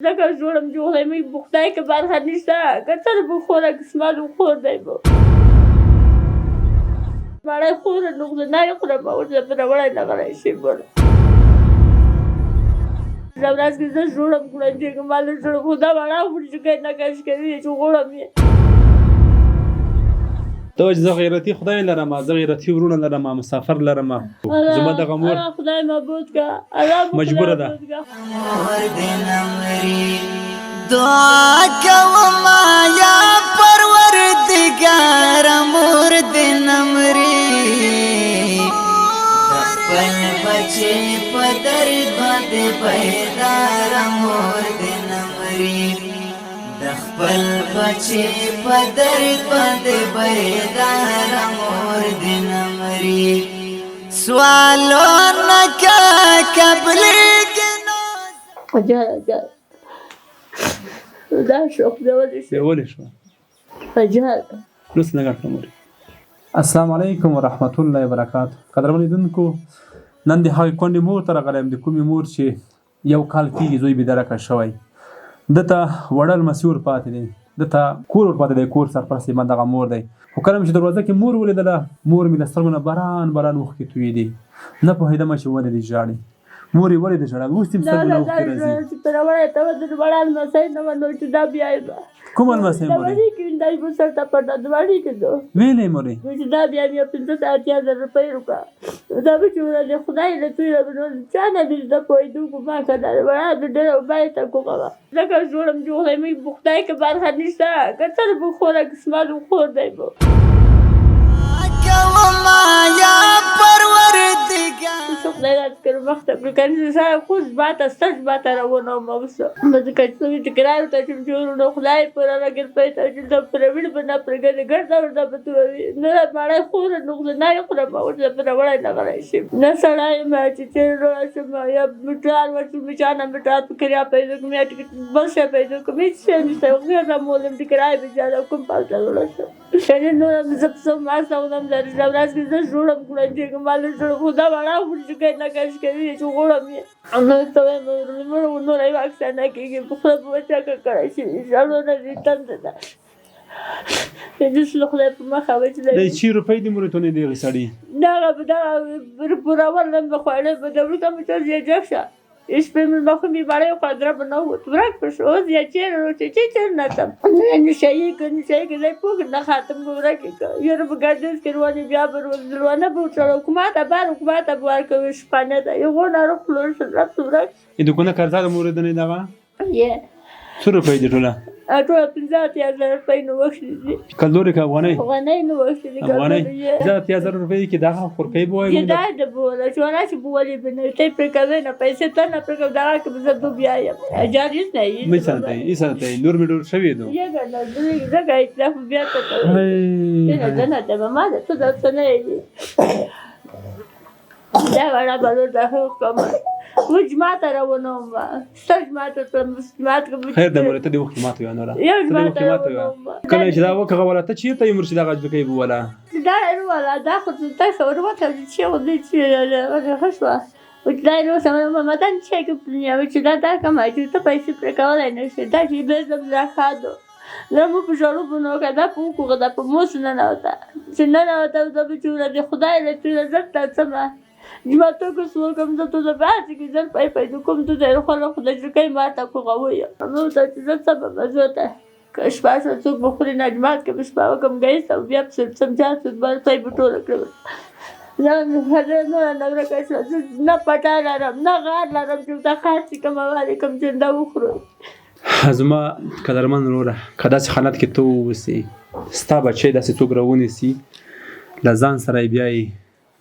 ځکه جوړم جوړی موږ په خدای کې برخه نشته که څه د به خوره قسمت و خور دی به مړی خوره نقطه نه یې خورم ورته پرې وړی نغلی شي بله دا ورځ کې زه جوړم کړم چې ما نه جوړم خو دا مړه خوري چې کوي نکش کوي چې غوړم یې ته وایې زه غیرتي خدای لرم زه غیرتي ورونه لرم مسافر لرم زما دغه مور خدای مبود که الله مجبوره ده دعا کوما یا پروردگار مور دې نمرې خپل بچي په درد باندې بیدار مور دې نمرې د خپل بچي په درد باندې بیدار مور دې نمرې سوالونه قبلېږي اجازه دا شوق دی ولې شو اجازه لوس نه ګټه موري السلام علیکم ورحمت الله وبرکاتہ قدرمن لیدونکو نن د هغې کونډې مور ته راغلی یم د کومې مور چې یو کال کېږي زوی بېدرکه شوی ده ته وړه لمسي ور پاتې دی ده ته کور ور پاتې دی کور سرپرست یې دغه مور دی خو کله مې چې دروازه کې مور ولیدله مور مې له سترګو نه باران اوښکې تویېدې نه پوهېدمه چې ولې دې ژاړي مور یې ولې دې ژړل اوس دې سترګو نه اوښکې راځي کوم لمسی مورې ویلې مورې دا بیا بیا 50,000 روپۍ وکړه دا به چې ورځې خدای له توی چا نه دې زده پوهېدو کو ما که دا وړه د ډېره باید ته کوغه وه ځکه جوړم جوړی موږ په خدای کې برخه نشته که څه د به خوره قسمت و خور دی به خدای راز کړو مخته کړو کنې سره خو باته ستج باته روانوم اوسه ځکه چې چې کرایو ته چې جوړو خدای پر راګر پیدا چې د پرېوړ په نه پرګل ګرځا ورته بتوي نه مړای خور نو نه یې خور په ورته پر وړای نه غړای شي نه سړای ما چې راشم یا میټار ورته میچانه میټار کړیا پیدا کوم یا ټیکټ بس پیدا کوم چې نشته غیر مولم د کرای به ځاله کوم پالته ورته شنه نو زه په ما ساونم درځ راز کې زه جوړم کړم چې مال جوړ خدا وړا ورته کې نه کاش کوي چې غوړم یې نو ته نو راي واکسن نه کېږي په خپل بچا کې کړی شي ځالو نه دې تند ده دې څه خدای په مخه وځي د چی روپۍ دې مورې ته نه دی غسړي دا پورا ولن بخواړې په دولت ته مې ځای ځکه ایش په مې مخه مې باندې قدر بنو ورک پر شو یا چیرې چې نه تم نه شي کې دې پوګ نه خاتم ګوره کې یو په ګردس کې رواني بیا پر ورونه په څلو حکومت به ورکوي شپانه دا یو نه خپل سره ورک دې کو نه کارځه مورې دې نه دا یې څو روپۍ دې ټوله ټول 50,000 روپۍ نو وښلې دي کلوري کا افغانۍ نو وښلې افغانۍ 50,000 روپۍ کې دا خورکۍ بوای نو دا د بوله چې ولا چې بولې بنه ته پر کوي نه پیسې ته نه پر کوي دا کې به زه بیا یم اجازه نه یې مې سنته یې سنته نور مې ډور شوی دو یې ګنه زګا اطلاف بیا ته نه ته ما ته دا څه نه یې دا ولا بلو دا کوم وج ماته روانوم ستج ماته خیر د مورته دی وخت ماته یو نه را کله چې دا وکړه ولا ته چیرته یې مرشد هغه ځکه یې ولا دا ولا دا خو ته ورته چې و دې چې خشوا وځای نو سم ما ته چې کوپلیا چې دا کوم چې ته پیسې پر کولای نه شي دا چې به زم راخادو نو په جوړو بنو کدا په دا په موس نه وتا چې نه وتا د بچو د خدای له تیر عزت سم جماعتو کو سوال کوم ته ته بعد کې ځل پیدا کوم ته د خلکو خدای چې کوي ما ته کو غوي نو ته چې سبب زوته کښ پاسه څوک بخوري نه جماعت کې بس پاو کوم گئی سو بیا سمجھا څه بل پای بټول کړو نه هغه نه راکښ نه پټا لرم نه غار لرم چې دا خاص کوم علیکم چې دا وخورو ازما قدرمن وروره کدا چې حالت کې تو وسی ستا بچي داسې څوک راونی سي لزان سره بیاي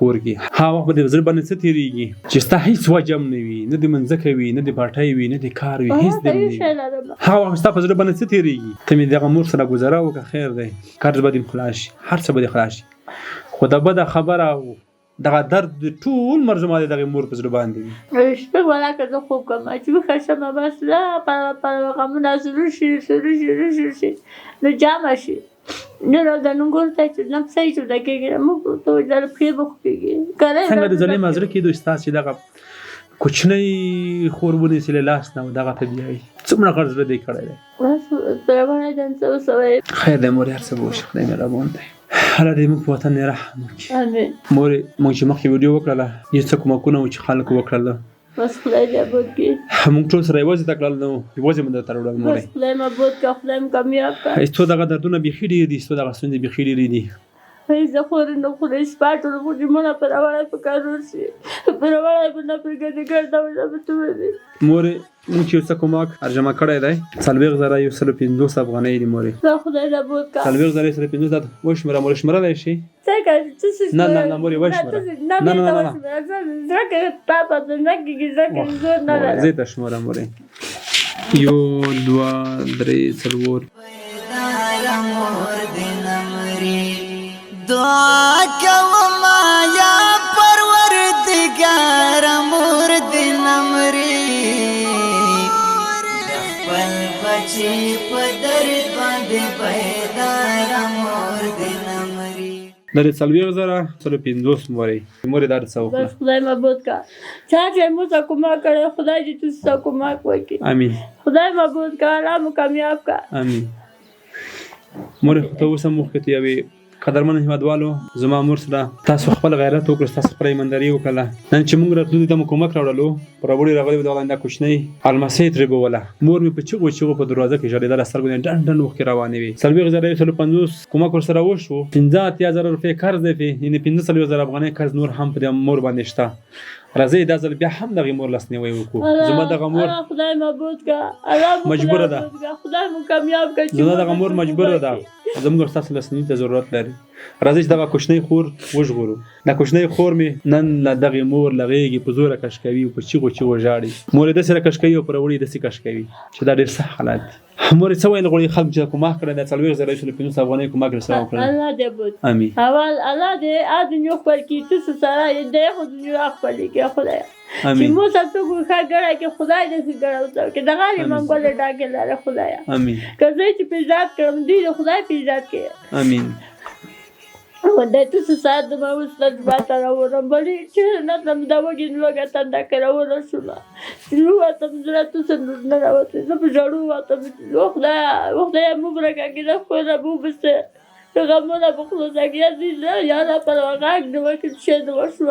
پورګي ها وخت به زړه باندې څه تیریږي چې ستا هیڅ وجم نه وي نه د منځکه وي نه د پټای وي نه د کار وي هیڅ دې نه ها وخت ستا په زړه باندې څه تیریږي ته مې دغه مور سره گزاره وکړه خیر دی کار به دې خلاص هر څه به دې خلاص خو دا بده خبره دغه درد ټول مرزما دغه مور په زړه باندې شپه ولا که زه خوب کوم چې خشمه بس لا په غمونه شروع شي نو جامه شي نه دا نو ګورته چې نم صحیح شو دا کېږي مو ته در په بخ کېږي کله څنګه د ظلم ازر کې دوی ستاسو دغه کوچنی خور ونیسي له لاس نه او دغه ته بیایي څومره غټ زړه دی کړی دی بس پرونه دن څه وسوي خیر دی مورې هر څه به وشي خدای مهربان دی الله دې موږ په وطن یې رحم وکړي امين مورې موږ چې مخکې ویډیو وکړله یو څه کومکونه وو چې خلکو وکړله بس خدای دې ابد کړي موږ ټول سره یوازې ته کړل نو یوازې مو درته راوړل مورې بس خدای مې ابد کړه خدای مې کامیاب کړه هیڅ دغه دردونه بیخي ډېر دي هیڅ دغه ستونزې بیخي ډېرې دي زه خور نه خوري سپاټو نو چې مونږ پر اواله په کار ورسي پر اواله په نه پر ګډه ګرځا وځه ته دې مورې موږ چې څه کومک ترجمه کړی دی 40,150 افغانۍ دي مورې زه خدای دې ابد کړه 40,150 وشمېره مورې شمېرلی شي څنګه څه نه نه نه مورې وشمېره نه نه نه زړه پاپا څنګه کېږي زړه زور نه لري زه ته شمېره مورې 1 2 3 4 پیدار مور دې نمرې دعا کوم یا پروردګار مور دې نمرې خپل بچي په درد باندې پیدار مور دې نمرې درې 40,150 مورې مورې دا څه وکړه بس خدای مبود کا چې موږ کومه کړه خدای دې تاسو کومه وکړي امين خدای مبود کا الله مو کامیاب کا امين مورې ته اوس هم وخت یوي قدرمن هیوادوالو زما مور سره تاسو خپل غیرت وکړ تاسو خپل ایمانداري وکړه نن چې موږ راتلو د کومک راوړلو پر وړي راغلي د ولاندا کوچنی الماسې ترې بوله مور مې په چغو په دروازه کې جړېدل سترګو ډن ډن وخت روانې وي 40,150 کومک ور سره وشو 15,000 روپۍ قرض دی یعنی 15,000 افغانۍ قرض نور هم په مور باندې شته راځي دا ځل بیا هم دغه مور لسنیوي وکړو زما دغه مور خدای مبود کا الله مجبوره ده خدای مو کامیاب کړي زما دغه مور مجبوره ده زموږ تاسو لسنی ته ضرورت لري راځي چې دغه کوچنی خور وژغورو دا کوچنی خور می نن لا دغه مور لغېږي په زوره کش کوي په چیغو ژاړي مور د سره کش کوي او پر وړي د سې کش کوي چې دا ډېر سخت حالات مور څه ویل غوړي خلک چې کومه کړه د 40,150 افغانۍ کومه کړه سره وکړه الله دې بود امين اول الله دې اذن یو خپل کی تاسو سره دې خو دې خپل کی خدای چې مو تاسو کو ښاګړه کې خدای دې ښاګړه وته کې دغه منګول ډاګه لاره خدای امين کله چې پیژات کړم دې خدای پیژات کې امين ودای تاسو سره د ما وستل باته راوړم بلې چې نه تم دا وګین لوګه تنده کراوله شو نو تم زړه تاسو نه راوته زه په جوړو واته خدای مبارک کې دا خو نه بو بسته غمونه په خپل ځای دي یا نه پر واګ د وخت شه د وشو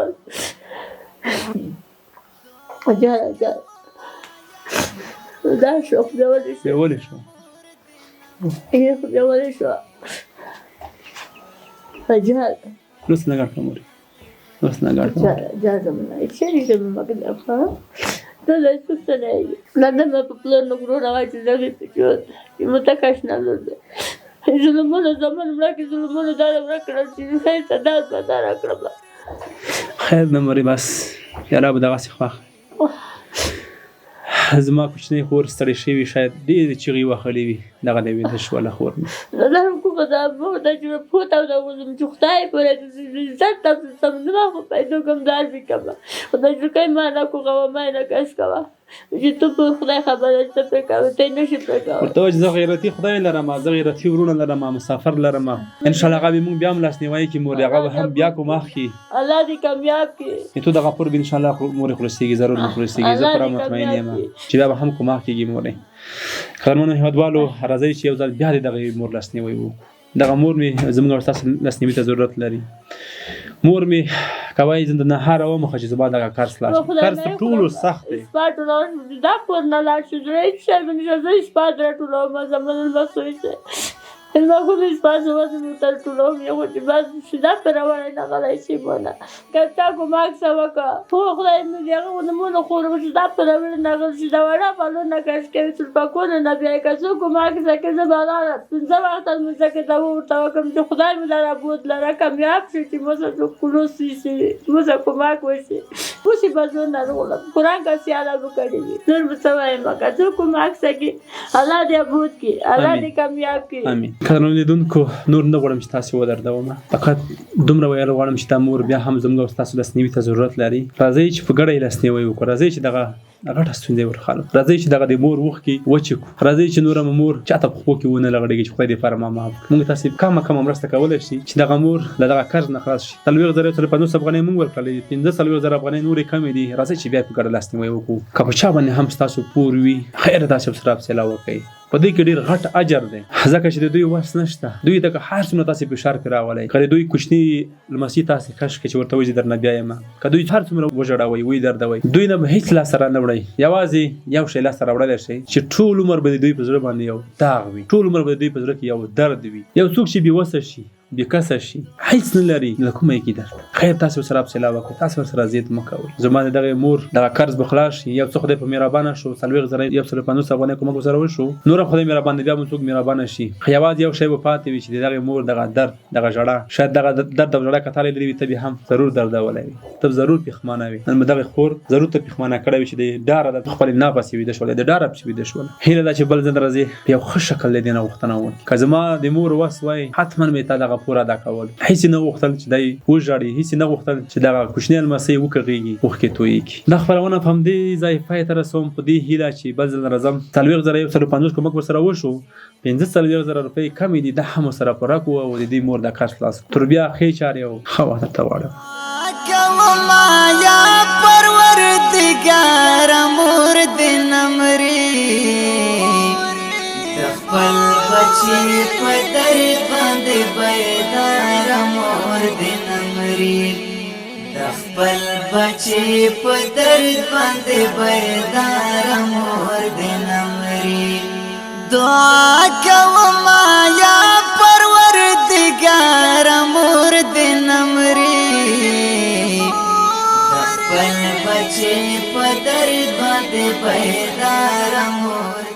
اجازه دا شو په ولې شو یې ولې شو فجأة نص نگار موري نص نگار جازم نه چې دې ما کې افا ته له څه نه نه ما په پلان نو ورو راځي دغه چې متکاش نه لري ظلمونه زمون مړه ظلمونه دا ورکړل چې هي صدر بدر کړم خیر نه موري بس یا رب دغه څه خو زما کوچنی خور ستړي شوي شاید ډېرې چغې وهلې وي دغه دی ویده شوله خور مې زه هم کومه دا دا چې پوته او دا وزم چې خدای پورې عزت تاسو سمونه خو پیدا کوم دار به کوم خدای دې کوي ما نه کوه ما نه کاش کوه چې ته په خدای خبره ته پرې کوې ته نشي پرې کولی ورته وایي چې زه غیرتي خدای لرم زه غیرتي ورونه لرم مسافر لرم انشاءالله هغه به مونږ بیا هم لاسنیوی کړي مورې هغه به هم بیا کوماخ کړي الله دې کامیاب کړي تو دغه پور به انشاءالله مورې خلاصېږي ضرور به خلاصېږي زه پوره مطمئن یم چې بیا به هم کوماخ کېږي مورې قدرمنو هیوادوالو راځئ چې یو ځل بیا دې دغه مور لاسنیوی وکړو دغه مور مې زموږ او ستاسو لاسنیوي ته ضرورت لري مور مې کوای زه د نهار ومخه چې زما دغه کار خلاص کار تر ټولو سخت دی دا کور نه لاړ شو زه هېڅ شی مې نشته زه شپه راټولوم زما لمسوی شه زما خو مې شپه زما تر ټولوم یو چې بس شیدا پرې روانه نه غلی شي مونه که تا کومک څه وکړه خو خدای مې د هغه ونمونه خورم چې دا پرې روانه نه غلی شي دا وړه پلونه کش کوي سلپکونه نه بیایي که څوک کومک څه کوي زه به الله پنځه وخته لمونځ کې دا ورته وکړم چې خدای مې لره بوتله کامیاب شي چې مو سره څوک خلاص شي مو سره کومک وشي اوسې به زه نه رغولم قرآن که سیاله به کړې وي نور به څه وایم که څوک کومک څه کړي الله دې ابود کړي الله دې کامیاب کړي قدرمنو لیدونکو نور نه غواړم چې تاسې ودردوم فقط دومره ویل غواړم چې دا مور بیا هم زموږ او ستاسو لاسنیوي ته ضرورت لري راځئ چې په ګډه یې لاسنیوی وکړو راځئ چې دغه غټه ستونزه ورخاله راځي چې دغه د مور وخت کې وچکو راځي چې نور مور چاته په خو کې ونه لغړېږي چې خدای دې فرما معاف موږ تاسو کم مرسته کولای شي چې دغه مور له دغه قرض نه خلاص شي 30,000 افغانۍ موږ ورکړلې 15,000 افغانۍ نورې کمې دي راځي چې بیا په ګډه لاس نیوی وکړو که په چا باندې هم ستاسو پور وي خیر تاسو سره فیصله وکړئ په دې کې ډېر غټ اجر دی ځکه چې د دوی وس نشته دوی دغه هر څومره تاسو فشار کې راولئ که دوی کوچني لمسي تاسو کش کې چې ورته وایي درنه بیایم که دوی هر څومره وژړوي وایي دردوي دوی نه به هیڅ لاس سره نه وړئ یوازې یو شی لاس سره وړلی شئ چې ټول عمر به دوی په زړه باندې یو داغ وي ټول عمر به دوی په زړه کې یو درد وي یو څوک چې بېوسه شي بېکسه شي هیڅ نه لري له کومه یې کېده خیر تاسو سره فیصله وکړئ تاسو ورسره ضد مه کوئ زما د دغې مور دغه قرض به خلاص شي یو څه خدای په مهربانه شو 40,150 افغانۍ کومک ورسره وشو نور هم خدای مهربانه بیا هم څوک مهربانه شي خو یوازې یو شی به پاتې وي چې د دغې مور دغه درد دغه ژړا شاید دغه درد او ژړا که تا لیدلې وي ته بیا هم ضرور دردولی وي ته ضرور پښیمانه وي نن به دغې خور ضرور ته پښیمانه کړی وي چې د ډاره ده خپل نه پسې ویده شولی د ډاره پسې ویده شوله هیله ده چې بل ځل راځي په یو ښه شکل د دې نه غوښتنه وکړي که زما د مور وس وای حتما مې تا دغه پور ادا کول هیڅ نه غوښتل چې دی وژاړي هیڅ نه غوښتل چې دغه کوچنی لمسی وکغېږي اوښکې تویېږي دا خپرونه په همدې ځای پای ته رسوم په دې هیله چې بل ځل راځم 40,150 کومک ورسره وشو 15,000 روپۍ کمې دي دا هم ورسره پوره کړو او د دې مور د قرض خلاص کړو تر بیا ښې چارې او ښه وخت درته غواړم یا پروردګار مور دې نمرې د خپل بچي په درد باندې بیدار مور دې نمرې د خپل بچي په درد باندې بیدار مور دې نمرې دعا کوم یا پروردګار مور دې نمرې د خپل بچي په درد باندې بیدار مور